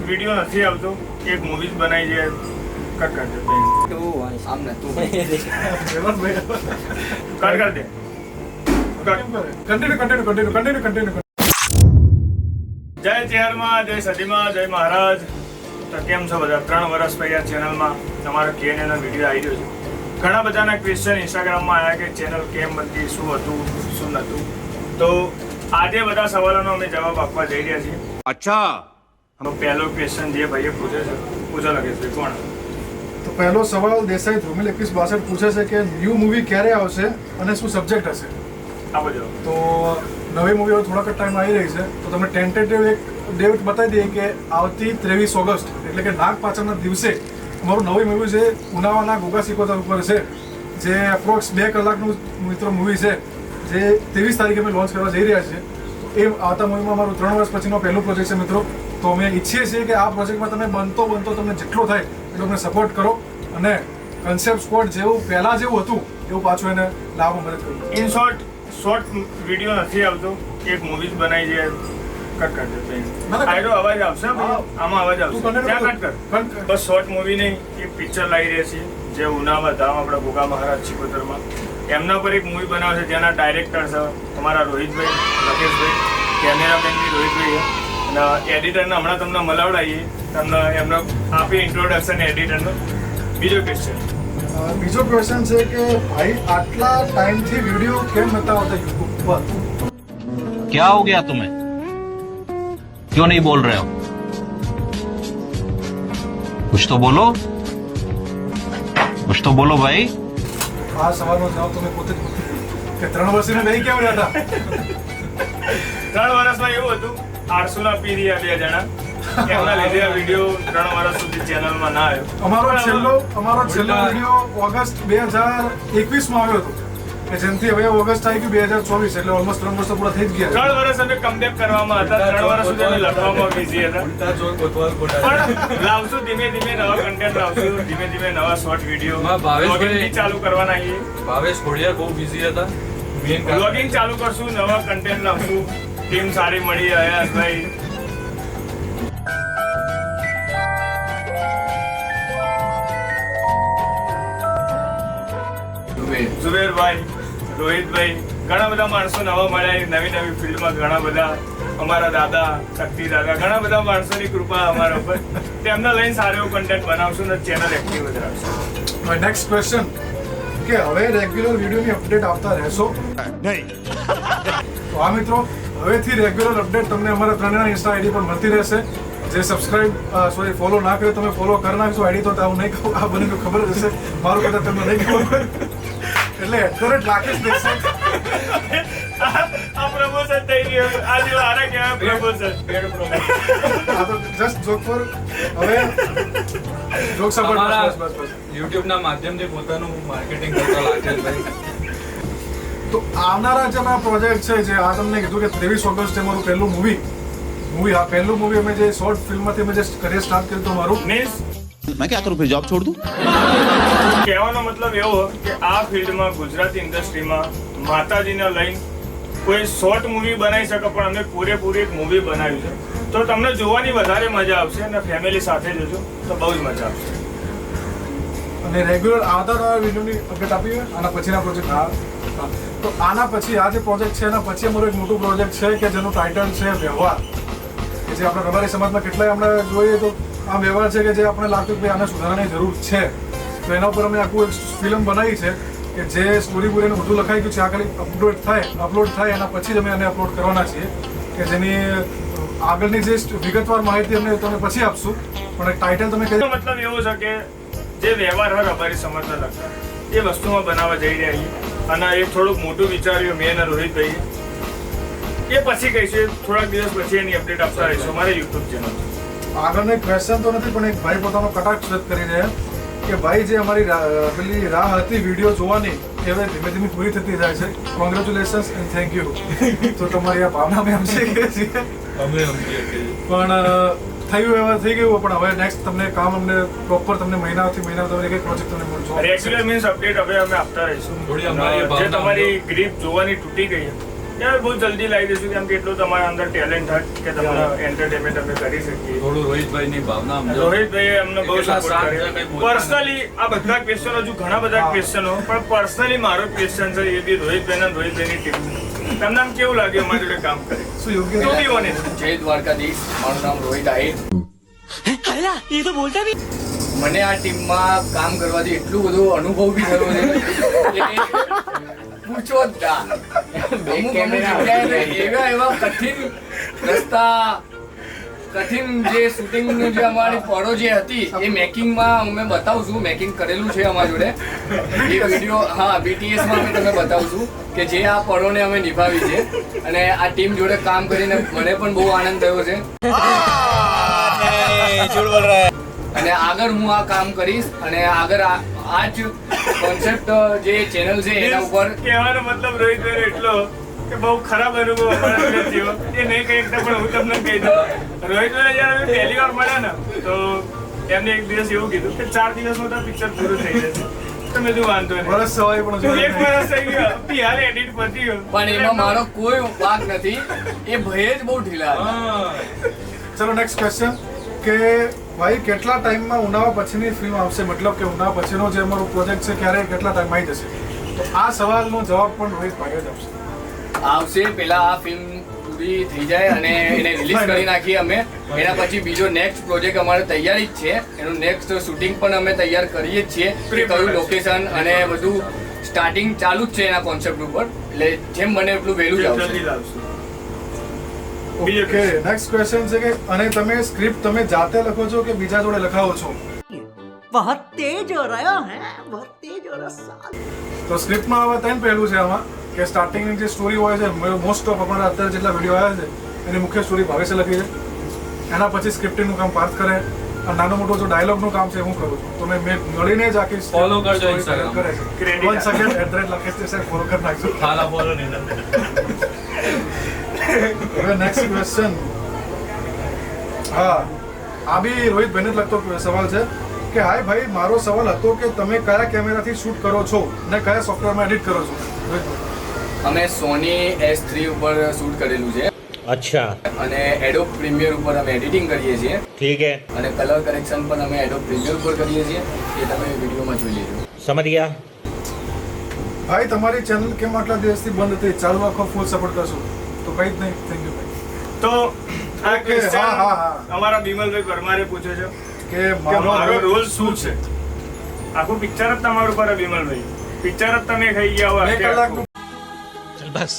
Video નથી આવતો એક મૂવી બનાવી છે કટ કર દે तो सामने तू કટ કર દે કન્ટિન્યુ જય ચેરમાં જય સદીમાં જય મહારાજ. તો કેમ છો બધા? 3 વર્ષ પછી આ ચેનલમાં તમારો Q&A નો વિડીયો આવી રહ્યો છે. ઘણા બધાના ક્વેશ્ચન ઇન્સ્ટાગ્રામમાં આવ્યા કે ચેનલ કેમ બનતી, શું હતું શું નહોતું. તો આજે બધા સવાલોનો અમે જવાબ આપવા જઈ રહ્યા છીએ. અચ્છા, પહેલો ક્વેશ્ચન જે ભાઈએ પૂછે છે, પૂછો લગેશભાઈ કોણ? તો પહેલો સવાલ દેસાઈ ધ્રુમિલ 2162 પૂછે છે કે ન્યૂ મૂવી ક્યારે આવશે અને શું સબ્જેક્ટ હશે? આપો જવાબ. તો નવી મૂવી હવે થોડાક ટાઈમ આવી રહી છે, તો તમે ટેન્ટેટિવ એક ડેટ બતાવી દઈએ કે આવતી 23 ઓગસ્ટ એટલે કે નાગ પાંચમના દિવસે અમારું નવી મૂવી છે ઉનાવાના ગોગા સિકોતર ઉપર છે, જે એપ્રોક્સ 2 કલાકનું મિત્રો મૂવી છે, જે 23 તારીખે અમે લોન્ચ કરવા જઈ રહ્યા છીએ. એ આવતા મૂવીમાં અમારું 3 વર્ષ પછીનો પહેલું પ્રોજેક્ટ છે મિત્રો. તો અમે ઈચ્છીએ છીએ કે આ પ્રોજેક્ટમાં તમે બનતો તમને જેટલો થાય એટલો અમને સપોર્ટ કરો અને કન્સેપ્ટ સ્કોડ જેવું પહેલાં જેવું હતું એવું પાછું એને લાવવા મદદ કરો. ઇન શોર્ટ વિડીયો નથી આવતો એક મૂવી બનાવી છે કટ કર દે. આયરો અવાજ આવશે આમાં અવાજ આવશે ત્યાં કટ કર. બસ શોર્ટ મૂવી નહીં, એક પિક્ચર લાવી રહ્યા છીએ જે ઉનાવા ધામ આપણા ગોગા મહારાજ સિકોતરમાં. એમના પર એક મૂવી બનાવે છે જેના ડાયરેક્ટર છે તમારા રોહિતભાઈ લકેશભાઈ, કેમેરામેન બી રોહિતભાઈ છે અને એડિટરને હમણાં તમને મળાવડાવીએ, તમને એમનો આપી ઇન્ટ્રોડક્શન એડિટરનો. બીજો ક્વેશ્ચન છે કે ભાઈ આટલા ટાઈમથી વિડીયો કેમ નતા આવતા યુટ્યુબ પર? क्या हो गया तुम्हें? क्यों नहीं बोल रहे हो? कुछ तो बोलो, कुछ तो बोलो भाई. આ સવાલનો જવાબ તમે પોતે જ કે 3 વર્ષથી નહીં કેમ રહ્યા હતા? 3 વર્ષમાં એવું હતું, આરસુના પીરિયા 2 જણા એમના લીધે આ વિડીયો 3 વર્ષ સુધી ચેનલમાં ના આવ્યો. અમારો છેલ્લો વિડીયો ઓગસ્ટ 2021 માં આવ્યો હતો કે જેમથી હવે ઓગસ્ટ આવી ગયું 2024 એટલે ઓલમોસ્ટ 3 વર્ષ તો પૂરા થઈ જ ગયા. 3 વર્ષ અમે કમબેક કરવામાં હતા, 3 વર્ષ સુધી અમે લખવામાં બિઝી હતા. પણ લાવશું ધીમે ધીમે નવા કન્ટેન્ટ લાવશું, ધીમે ધીમે નવા શોર્ટ વિડીયો બ્લોગિંગ ચાલુ કરવાના છીએ. ભાવેશ ખોડિયાર બહુ બિઝી હતા, બ્લોગિંગ ચાલુ કરશું, નવા કન્ટેન્ટ લાવશું. ટીમ સારી મળી, અયાસભાઈ ઝુબેરભાઈ, રોહિતભાઈ, ઘણા બધા માણસો નવા મળ્યા નવી ફિલ્ડમાં. ઘણા બધા અમારા દાદા, શક્તિ દાદા, ઘણા બધા માણસોની કૃપા અમારા ઉપર. તેમને લઈને સારો એવો કન્ટેન્ટ બનાવશું ને ચેનલ એક્ટિવ જ રાખશું. નેક્સ્ટ ક્વેશ્ચન કે હવે રેગ્યુલર વિડીયોની અપડેટ આપતા રહેશો? नहीं. તો આ મિત્રો હવેથી રેગ્યુલર અપડેટ તમને અમારા ત્રણેના ઇન્સ્ટા આઈડી પર મળતી રહેશે. જે ફોલો ના કર્યો તમે ફોલો કરી નાખશો આઈડી. તો હું નહીં કહું, આ બને તો ખબર જ હશે, મારું કદાચ તમને નહીં ખબર. એટલે લાકેશ દેસાઈ આ પ્રમોશન થઈ ગયું. આ જેવો આને કહેવાય પ્રમોશન. આ તો જસ્ટ જોક ફોર હવે જોક સપોર્ટ. યુટ્યુબ ના માધ્યમથી પોતાનું માર્કેટિંગ કરતા લાકેશભાઈ. તો આવનારા જે અમારા પ્રોજેક્ટ છે, જે આ તમને કીધું કે 23 ઓગસ્ટ અમારું પહેલું મૂવી અમે જે શોર્ટ ફિલ્મમાંથી અમે જે કરિયર સ્ટાર્ટ કર્યું હતું અમારું. મીન્સ मैं क्या करूं, फिर जॉब छोड़ दूं? કહેવાનો મતલબ એવો કે આ ફિલ્ડમાં ગુજરાતી ઇન્ડસ્ટ્રીમાં માતાજીને લઈને કોઈ શોર્ટ મૂવી બનાવી શકે, પણ અમે પૂરેપૂરી એક મૂવી બનાવી છે. તો તમને જોવાની વધારે મજા આવશે અને ફેમિલી સાથે જજો તો બહુ જ મજા આવશે. અને રેગ્યુલર આવતા વિડીયોની અપડેટ આપી આના પછીના પ્રોજેક્ટ. તો આના પછી આ જે પ્રોજેક્ટ છે એના પછી અમારો એક મોટું પ્રોજેક્ટ છે કે જેનું ટાઇટલ છે વ્યવહાર, કે જે આપણે રબારી સમાજમાં કેટલાય આપણે જોઈએ તો આ વ્યવહાર છે કે જે આપણે લાગતું કે આને સુધારવાની જરૂર છે. તો એના ઉપર અમે આખું એક ફિલ્મ બનાવી છે કે જે સ્ટોરી બોરીનું બધું લખાઈ ગયું છે. આ ખાલી અપલોડ થાય એના પછી જ અમે એને અપલોડ કરવાના છીએ, કે જેની આગળની જે વિગતવાર માહિતી અમે તમને પછી આપશું. પણ એક ટાઇટલ તમે કહી મતલબ એવો છે કે જે વ્યવહાર હોય રબારી સમાજના લગતા એ વસ્તુમાં બનાવવા જઈ રહ્યા છીએ. અને એક થોડુંક મોટું વિચાર્યું મેં અને રોહિતભાઈ, એ પછી કહીશું. થોડાક દિવસ પછી એની અપડેટ આપતા રહીશું અમારા યુટ્યુબ ચેનલ. આગળનો એક ક્વેશ્ચન તો નથી, પણ એક ભાઈ પોતાનો કટાક્ષ વ્યક્ત કરી રહ્યા કે ભાઈ જે અમારી પેલી રાહ હતી વિડીયો જોવાની એ હવે ધીમે ધીમે પૂરી થતી જાય છે. Congratulations and thank you. તો તમારી આ ભાવના અમે સમજી ગયા છીએ, પણ થઈ ગયું. પણ હવે નેક્સ્ટ તમને કામ અમને પ્રોપર તમને મહિનાથી તમે એક પ્રોજેક્ટ તમને મળજો. રેગ્યુલર મીન્સ અપડેટ હવે અમે આપતા રહીશું. જે તમારી ગ્રીપ જોવાની તૂટી ગઈ ત્યારે બહુ જલ્દી લાવી દઈશું કેમ કે એટલું તમારા અંદર ટેલેન્ટ હોય કે તમને એન્ટરટેનમેન્ટ અમે કરી શકીએ. થોડું રોહિતભાઈની ભાવના સમજો. રોહિતભાઈ અમને બહુ કેટલા સપોર્ટ શાંત છે, કરે. કંઈ બોલતા પર્સનલી આ બધા ક્વેશ્ચનો હજુ ઘણા બધા ક્વેશ્ચનો પણ પર્સનલી મારો ક્વેશ્ચન છે એ બી રોહિતભાઈ અને રોહિતભાઈની ટીમ. તમને આમ કેવું લાગ્યું અમારી જોડે કામ કરે? શું યોગ્ય To be honest. જય દ્વારકાધીશ. મારું નામ રોહિત આહિર. મને આ ટીમમાં કામ કરવાથી એટલું બધું અનુભવ બી થયો છે કે પૂછો જ ના. અમુક જગ્યાએ એવા કઠિન રસ્તા, કઠિન જે શૂટિંગનું જે અમારી પળો જે હતી એ મેકિંગમાં અમે બતાવશું. મેકિંગ કરેલું છે અમારી જોડે એ વિડીયો. હા, BTSમાં અમે તમને બતાવશું કે જે આ પળોને અમે નિભાવી છે. અને આ ટીમ જોડે કામ કરીને મને પણ બહુ આનંદ થયો છે. અને આગળ હું આ કામ કરીશ અને આગળ આ જ કોન્સેપ્ટ જે ચેનલ છે એના ઉપર. કહેવાનો મતલબ રોહિતભાઈ એટલો કે બહુ ખરાબ અનુભવ અમારા જોડે થયો. એ નહીં કહી શકતા પણ હું તમને કહી દઉં. રોહિતભાઈ જયારે અમે પહેલી વાર મળ્યા ને તો એમને એક દિવસ એવું કીધું કે 4 દિવસમાં તો પિક્ચર પૂરું થઈ જશે. તો મેં કીધું વાંધો નહીં. વર્ષ સવાય પણ હજુ એક વર્ષ થઈ ગયો. હાલ એડિટ પતી ગયો. પણ એમાં મારો કોઈ વાંક નથી. એ ભય જ બહુ ઢીલા હતા. હા. ચલો નેક્સ્ટ ક્વેશ્ચન કે ભાઈ કેટલા ટાઈમમાં ઉનાળા પછીની ફિલ્મ આવશે? મતલબ કે ઉનાળા પછીનો જે અમારો પ્રોજેક્ટ છે ક્યારે કેટલા ટાઈમ આવી જશે? તો આ સવાલનો જવાબ પણ રોહિત ભાઈ જ આપશે. આવશે. પેલા આ ફિલ્મ પૂરી થઈ જાય અને એને રિલીઝ કરી નાખીએ અમે. એના પછી બીજો નેક્સ્ટ પ્રોજેક્ટ અમારે તૈયારી જ છે. એનું નેક્સ્ટ શૂટિંગ પણ અમે તૈયાર કરીએ જ છીએ. કયું લોકેશન અને બધું સ્ટાર્ટિંગ ચાલુ જ છે એના કોન્સેપ્ટ ઉપર. એટલે જેમ બને એટલું વહેલું જ આવશે. જલ્દી લાવશું. ઓકે, નેક્સ્ટ ક્વેશ્ચન છે કે અને તમે સ્ક્રિપ્ટ તમે જાતે લખો છો કે બીજા જોડે લખાવો છો? बहुत तेज हो रहा है बहुत तेज हो रहा है. તો સ્ક્રિપ્ટમાં હવે 3 પહેલું છે આમાં કે સ્ટાર્ટિંગની જે સ્ટોરી હોય છે મોસ્ટ ઓફ અમારા અત્યારે જેટલા વિડીયો આવ્યા છે એની મુખ્ય સ્ટોરી ભાવેશે લખી છે. એના પછી સ્ક્રિપ્ટિંગનું કામ પાર્થ કરે અને નાનો મોટો જો ડાયલોગનું કામ છે હું કરું છું. તો મેં મળીને જ આખી Follow કરજો story Instagram. કરે છે. Credit 1 સેકન્ડ લખે છે સર ફોલો કરી નાખજો. ખાલા બોલો નહીં. હવે નેક્સ્ટ ક્વેશ્ચન. હા, આ બી રોહિતભાઈને જ લગતો સવાલ છે કે હાય ભાઈ, મારો સવાલ હતો કે તમે કયા કેમેરાથી શૂટ કરો છો અને કયા સોફ્ટવેરમાં એડિટ કરો છો? રોહિતભાઈ. અમે સોની S3 ઉપર શૂટ કરેલું છે अच्छा અને એડોબ પ્રીમિયર ઉપર અમે એડિટિંગ કરીએ છીએ. ठीक है, અને કલર કરેક્શન પણ અમે એડોબ પ્રીમિયર ઉપર કરીએ છીએ. એ તમે વિડીયોમાં જોઈ લેજો. समझ गया. ભાઈ તમારી ચેનલ કેમ આટલા દિવસથી બંધ હતી? ચાલુ રાખો, ફૂલ સપોર્ટ કરશો. તો કઈ જ નહીં. થેન્ક યુ ભાઈ. તો આ Okay, ક્વેશ્ચન હા. અમારા બિમલભાઈ પરમારે પૂછ્યો છે કે કે મારો મારો રોલ શું છે. આખું પિક્ચર જ તમારું પર બિમલભાઈ. પિક્ચર જ તમે ખાઈ ગયા હો 2 કલાકનું चल बस,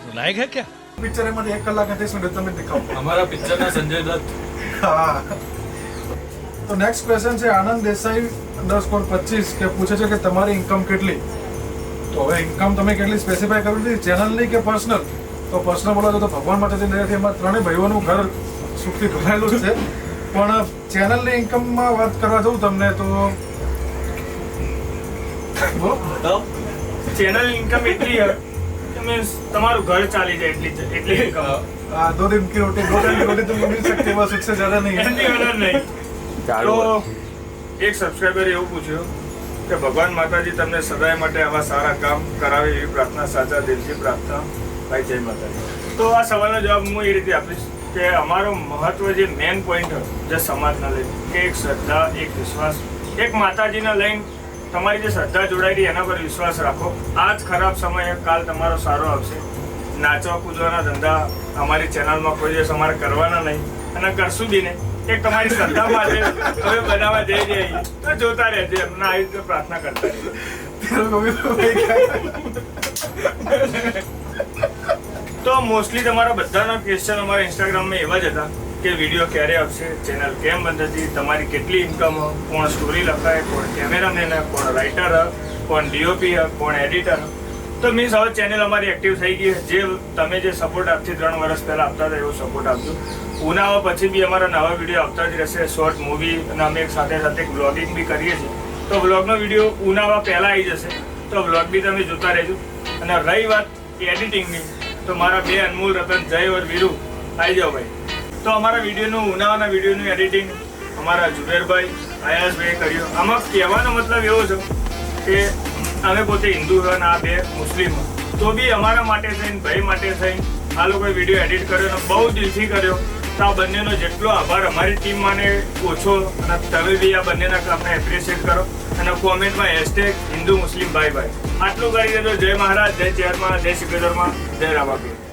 रुलाएगा क्या? પિક્ચર એમાંથી 1 કલાક અને 30 મિનિટ તમે દેખાવો. અમારા પિક્ચરના સંજય દત્ત. હા. તો નેક્સ્ટ ક્વેશ્ચન છે આનંદ દેસાઈ _25 કે પૂછે છે કે તમારી ઇન્કમ કેટલી? તો હવે ઇન્કમ તમે કેટલી સ્પેસિફાઈ કરવી હતી, ચેનલની કે પર્સનલ? તો પર્સનલ બોલો તો ભગવાન માતાજી દયાથી અમારા ત્રણેય ભાઈઓનું ઘર સુખથી ભરાયેલું જ છે. પણ ચેનલની ઇન્કમમાં વાત કરવા જવું તમને તો બોલો. ચેનલ ઇન્કમ એટલી છે કે મીન્સ તમારું ઘર ચાલી જાય એટલી ઇન્કમ. 2 दिन की रोटी 2 दिन की रोटी तो मिल सकती है, बस उससे ज्यादा नहीं है. એનાથી વધારે નહીં. તો એક સબસ્ક્રાઈબરે એવું પૂછ્યું કે ભગવાન માતાજી તમને સદાય માટે આવા સારા કામ કરાવે એવી પ્રાર્થના, સાચા દિલથી પ્રાર્થના. ભાઈ જય માતાજી. તો આ સવાલનો જવાબ હું એ રીતે આપીશ કે અમારો મહત્વ જે મેન પોઈન્ટ જે સમાજના લઈને કે એક શ્રદ્ધા, એક વિશ્વાસ, એક માતાજીને લઈને તમારી જે શ્રદ્ધા જોડાયેલી એના પર વિશ્વાસ રાખો. આ જ ખરાબ સમયે કાલ તમારો સારો આવશે. નાચવા કૂદવાના ધંધા અમારી ચેનલમાં કોઈ દિવસ અમારે કરવાના નહીં અને કરશું બી નહીં. એક તમારી શ્રદ્ધા માટે હવે બનાવવા જઈ રહ્યા તો જોતા રહેજો. એમને આવી રીતે પ્રાર્થના કરતા રહેજો. તો મોસ્ટલી તમારા બધાના ક્વેશ્ચન અમારા ઇન્સ્ટાગ્રામમાં એવા જ હતા કે વિડીયો ક્યારે આવશે, ચેનલ કેમ બંધ હતી, તમારી કેટલી ઇન્કમ, કોણ સ્ટોરી લખાય, કોણ કેમેરામેન, કોણ રાઇટર, કોણ DOP, કોણ એડિટર. તો મીન્સ હવે ચેનલ અમારી એક્ટિવ થઈ ગઈ. જે તમે જે સપોર્ટ આજથી 3 વર્ષ પહેલા આપતા હતા એવો સપોર્ટ આપજો. ઉનાળા પછી બી અમારા નવા વિડીયો આવતા જ રહેશે. શોર્ટ મૂવી અને અમે સાથે સાથે બ્લોગિંગ બી કરીએ છીએ. તો બ્લોગનો વિડીયો ઉનાળા પહેલા આવી જશે. તો બ્લોગ બી તમે જોતા રહેજો. અને રહી વાત એડિટિંગની તો મારા 2 અનમોલ રતન જય ઓર વીરુ આવી જાઓ ભાઈ. તો અમારા વિડીયોનું ઉનાળાના વિડીયોનું એડિટિંગ અમારા જુબેરભાઈ, આયાસભાઈ કર્યું. આમાં કહેવાનો મતલબ એવો છે કે અમે પોતે હિન્દુ અને આ 2 મુસ્લિમ. તો બી અમારા માટે થઈને ભાઈ માટે થઈને આ લોકોએ વિડીયો એડિટ કર્યો અને બહુ દિલથી કર્યો. તો આ બંનેનો જેટલો આભાર અમારી ટીમ માને ઓછો, અને તમે બી આ બંનેના કામને એપ્રિશિએટ કરો અને કોમેન્ટમાં #હિન્દુ મુસ્લિમ ભાઈ ભાઈ આટલું કરી દેજો. જય મહારાજ, જય ચેરમાં, જય સિકેશ્વરમાં, જય રામાપીર.